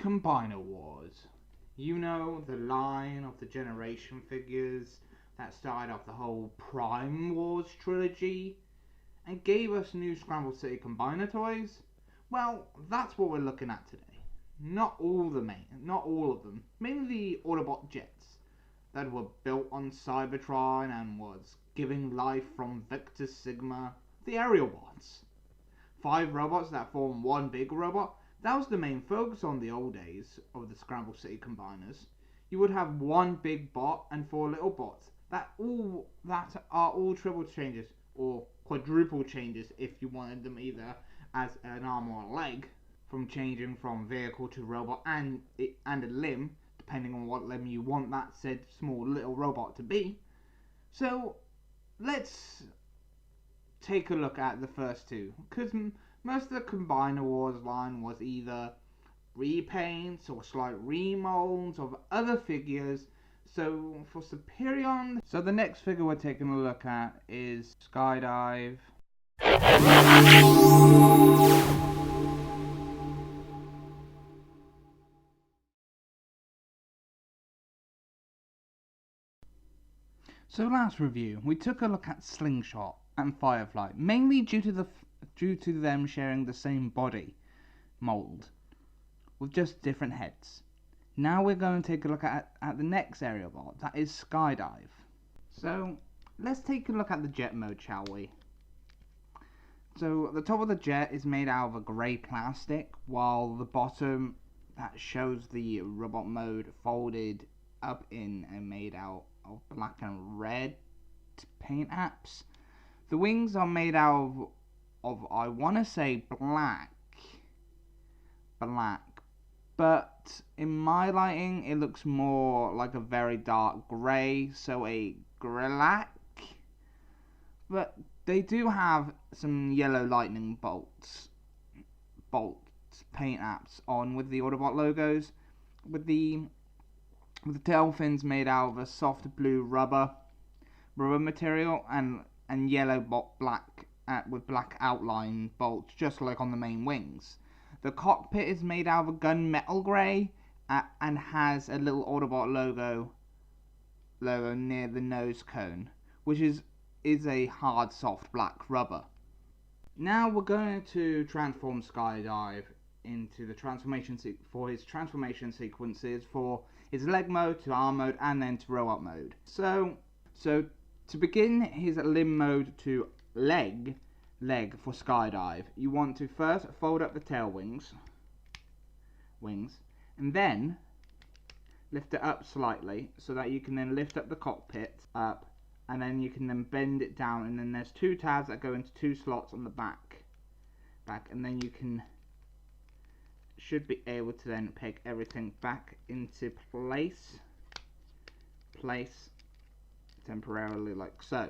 Combiner Wars. You know, the line of the generation figures that started off the whole Prime Wars trilogy and gave us new Scramble City Combiner toys? Well, that's what we're looking at today. Not all of them. Mainly the Autobot jets that were built on Cybertron and was giving life from Victor Sigma, the aerial bots. 5 robots that form one big robot. That was the main focus on the old days of the Scramble City Combiners. You would have one big bot and 4 little bots that are all triple changes or quadruple changes if you wanted them either as an arm or a leg, from changing from vehicle to robot and a limb, depending on what limb you want that said small little robot to be. So let's take a look at the first two, because most of the Combiner Wars line was either repaints or slight remolds of other figures. So for Superion, so the next figure we're taking a look at is Sky Dive. So last review, we took a look at Slingshot and Firefly, mainly due to them sharing the same body mold with just different heads. Now we're going to take a look at the next aerial bot, that is Sky Dive. So let's take a look at the jet mode, shall we? So the top of the jet is made out of a grey plastic, while the bottom that shows the robot mode folded up in and made out of black and red paint apps. The wings are made out of I want to say black, but in my lighting it looks more like a very dark grey, so a grillac. But they do have some yellow lightning bolts paint apps on with the Autobot logos, with the tail fins made out of a soft blue rubber material and yellow black with black outline bolts, just like on the main wings. The cockpit is made out of a gunmetal grey and has a little Autobot logo near the nose cone, which is a hard soft black rubber. Now we're going to transform Sky Dive into the transformation for his transformation sequences for his leg mode to arm mode and then to robot mode. So to begin his limb mode to leg for Sky Dive, you want to first fold up the tail wings and then lift it up slightly so that you can then lift up the cockpit up, and then you can then bend it down, and then there's 2 tabs that go into 2 slots on the back, and then you should be able to then peg everything back into place temporarily, like so.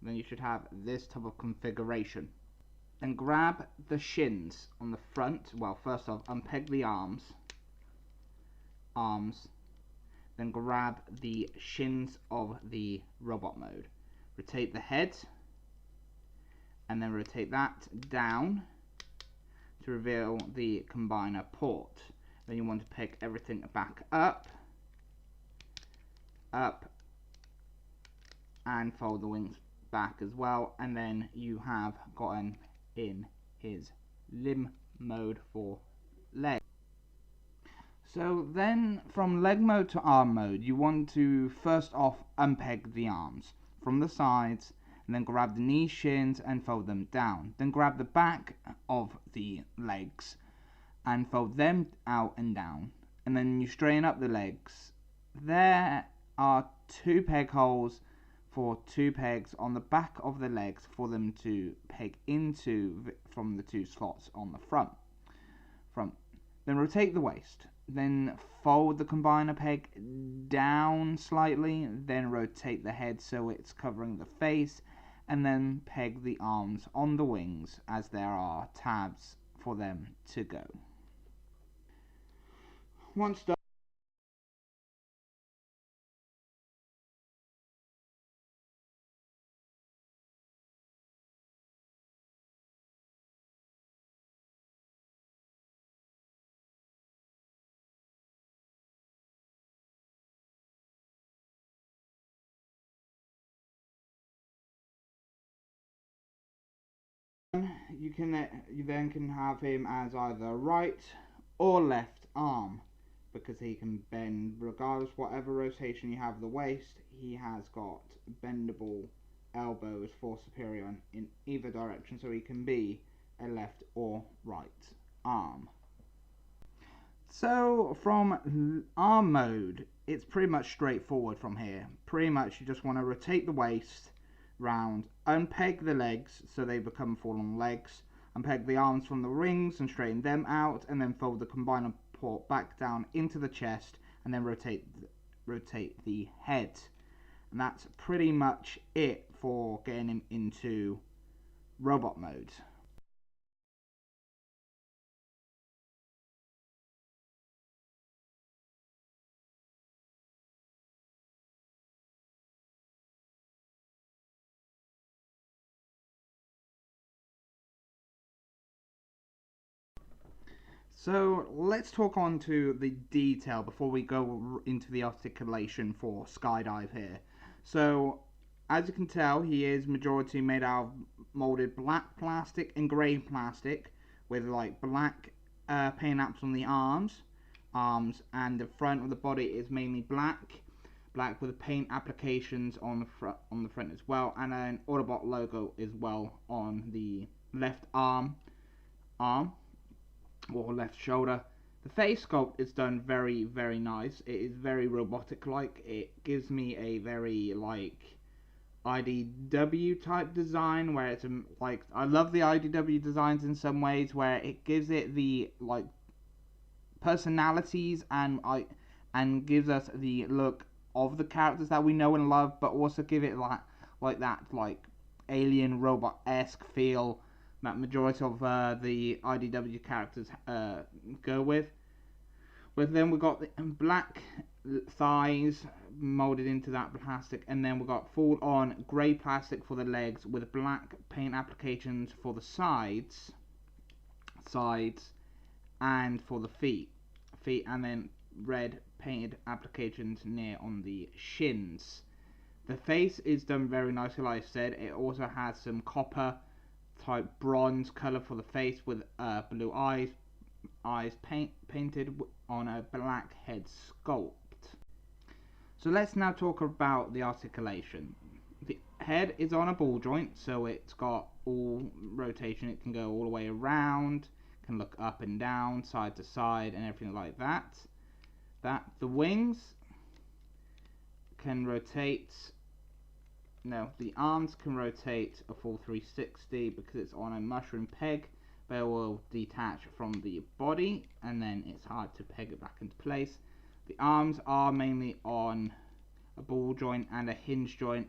Then you should have this type of configuration. Then grab the shins on the front. Well, first off, unpeg the arms, then grab the shins of the robot mode. Rotate the head, and then rotate that down to reveal the combiner port. Then you want to pick everything back up, and fold the wings back as well, and then you have gotten in his limb mode for leg. So then from leg mode to arm mode, you want to first off unpeg the arms from the sides, and then grab the knee shins and fold them down. Then grab the back of the legs and fold them out and down, and then you straighten up the legs. There are 2 peg holes for 2 pegs on the back of the legs for them to peg into from the 2 slots on the front. Then rotate the waist, then fold the combiner peg down slightly, then rotate the head so it's covering the face, and then peg the arms on the wings as there are tabs for them to go. Once done, You then can have him as either right or left arm, because he can bend regardless whatever rotation you have the waist. He has got bendable elbows for superior in either direction, so he can be a left or right arm. So from arm mode, it's pretty much straightforward from here. Pretty much you just want to rotate the waist round, unpeg the legs so they become full-on legs, unpeg the arms from the rings and straighten them out, and then fold the combiner port back down into the chest, and then rotate the head. And that's pretty much it for getting him into robot mode. So let's talk on to the detail before we go into the articulation for Skydive here. So as you can tell, he is majority made out of molded black plastic and grey plastic with like black paint apps on the arms, and the front of the body is mainly black with paint applications on the front as well, and an Autobot logo as well on the left arm or left shoulder. The face sculpt is done very, very nice. It is very robotic like. It gives me a very like IDW type design where it's like, I love the IDW designs in some ways where it gives it the like personalities and gives us the look of the characters that we know and love, but also give it like that like alien robot-esque feel that majority of the IDW characters go with. But then we've got the black thighs molded into that plastic, and then we've got full on grey plastic for the legs with black paint applications for the sides and for the feet, and then red painted applications near on the shins. The face is done very nicely, like I said. It also has some copper type bronze color for the face with blue eyes painted on a black head sculpt. So let's now talk about the articulation. The head is on a ball joint, so it's got all rotation. It can go all the way around, can look up and down, side to side, and everything like that. The wings can rotate. No, the arms can rotate a full 360 because it's on a mushroom peg, but it will detach from the body and then it's hard to peg it back into place. The arms are mainly on a ball joint and a hinge joint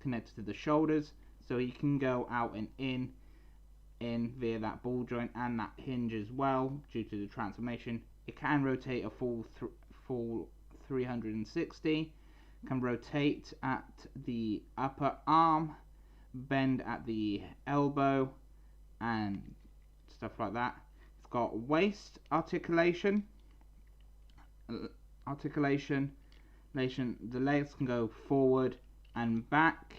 connected to the shoulders, so you can go out and in via that ball joint and that hinge as well due to the transformation. It can rotate a full 360. Can rotate at the upper arm, bend at the elbow, and stuff like that. It's got waist articulation. The legs can go forward and back,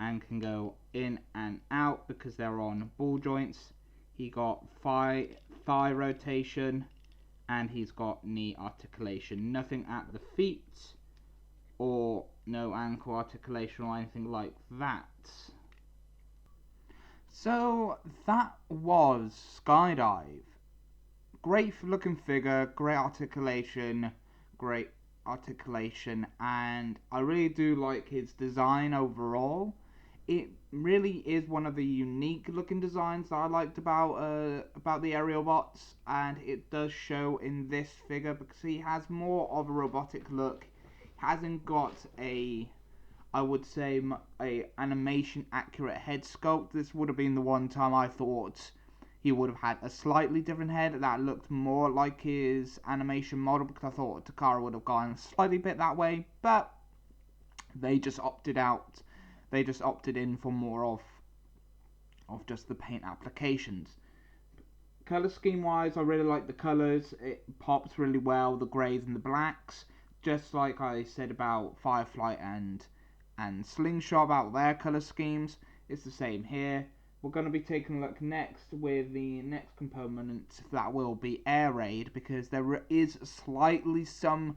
and can go in and out because they're on ball joints. He got thigh rotation, and he's got knee articulation. Nothing at the feet, or no ankle articulation or anything like that. So that was Skydive. Great looking figure, great articulation, and I really do like his design overall. It really is one of the unique looking designs that I liked about the aerial bots, and it does show in this figure because he has more of a robotic look. Hasn't got I would say a animation accurate head sculpt. This would have been the one time I thought he would have had a slightly different head that looked more like his animation model, because I thought Takara would have gone slightly bit that way, but they just opted in for more of just the paint applications. Color scheme wise, I really like the colors. It pops really well, the greys and the blacks. Just like I said about Firefly and Slingshot about their color schemes, it's the same here. we're going to be taking a look next with the next component that will be air raid, because there is slightly some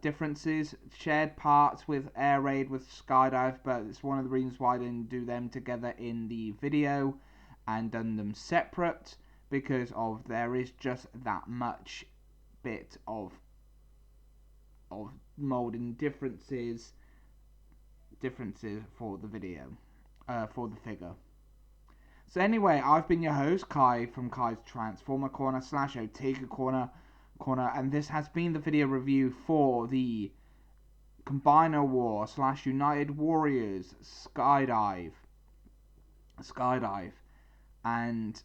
differences, shared parts with air raid with skydive, but it's one of the reasons why I didn't do them together in the video and done them separate, because of there is just that much bit of molding differences for the video, for the figure. So anyway, I've been your host, Kai, from Kai's Transformer Corner / Otaku Corner, and this has been the video review for the Combiner War / United Warriors Sky Dive, and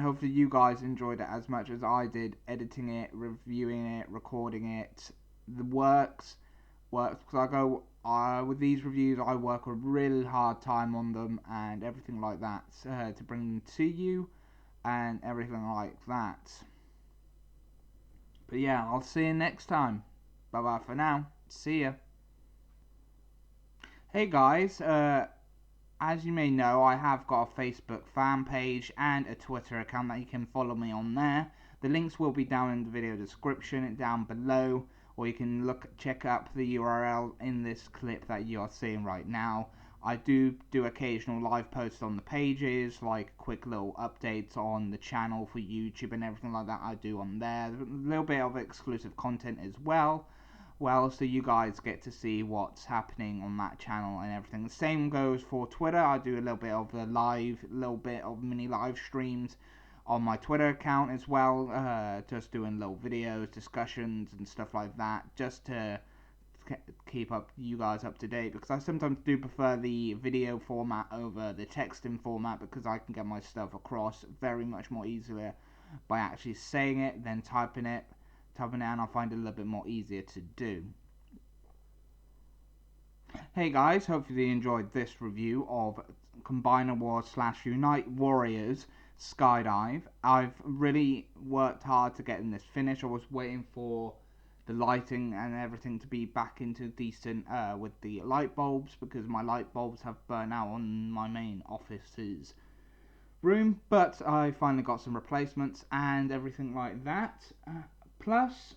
hopefully you guys enjoyed it as much as I did, editing it, reviewing it, recording it. The works, because I go with these reviews, I work a really hard time on them and everything like that, to bring them to you and everything like that. But yeah, I'll see you next time. Bye bye for now. See ya. Hey guys, as you may know, I have got a Facebook fan page and a Twitter account that you can follow me on there. The links will be down in the video description down below, or you can check up the URL in this clip that you are seeing right now. I do occasional live posts on the pages, like quick little updates on the channel for YouTube and everything like that I do on there. A little bit of exclusive content as well. So you guys get to see what's happening on that channel and everything. The same goes for Twitter. I do a little bit of mini live streams on my Twitter account as well, just doing little videos, discussions and stuff like that, just to keep you guys up to date, because I sometimes do prefer the video format over the texting format, because I can get my stuff across very much more easily by actually saying it than typing it, and I find it a little bit more easier to do. Hey guys, hopefully you enjoyed this review of Combiner War / Unite Warriors Sky Dive. I've really worked hard to get this finished. I was waiting for the lighting and everything to be back into decent with the light bulbs, because my light bulbs have burnt out on my main office's room, but I finally got some replacements and everything like that. Plus,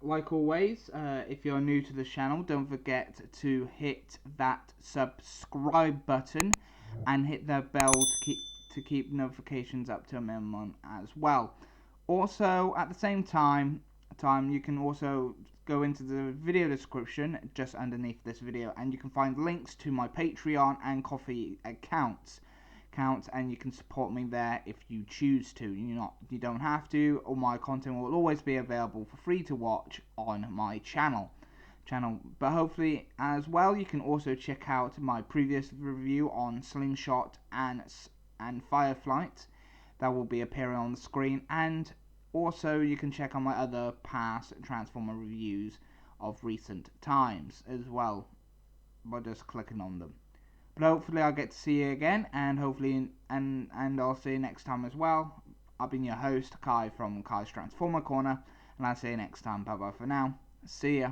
like always, if you're new to the channel, don't forget to hit that subscribe button and hit the bell to keep notifications up to a minimum as well. Also, at the same time, you can also go into the video description just underneath this video, and you can find links to my Patreon and Ko-fi accounts, and you can support me there if you choose to. You don't have to. All my content will always be available for free to watch on my channel. But hopefully as well, you can also check out my previous review on Slingshot and Fireflight that will be appearing on the screen, and also you can check on my other past Transformer reviews of recent times as well by just clicking on them. But hopefully I'll get to see you again, and hopefully and I'll see you next time as well. I've been your host, Kai, from Kai's Transformer Corner, and I'll see you next time. Bye bye for now. See ya.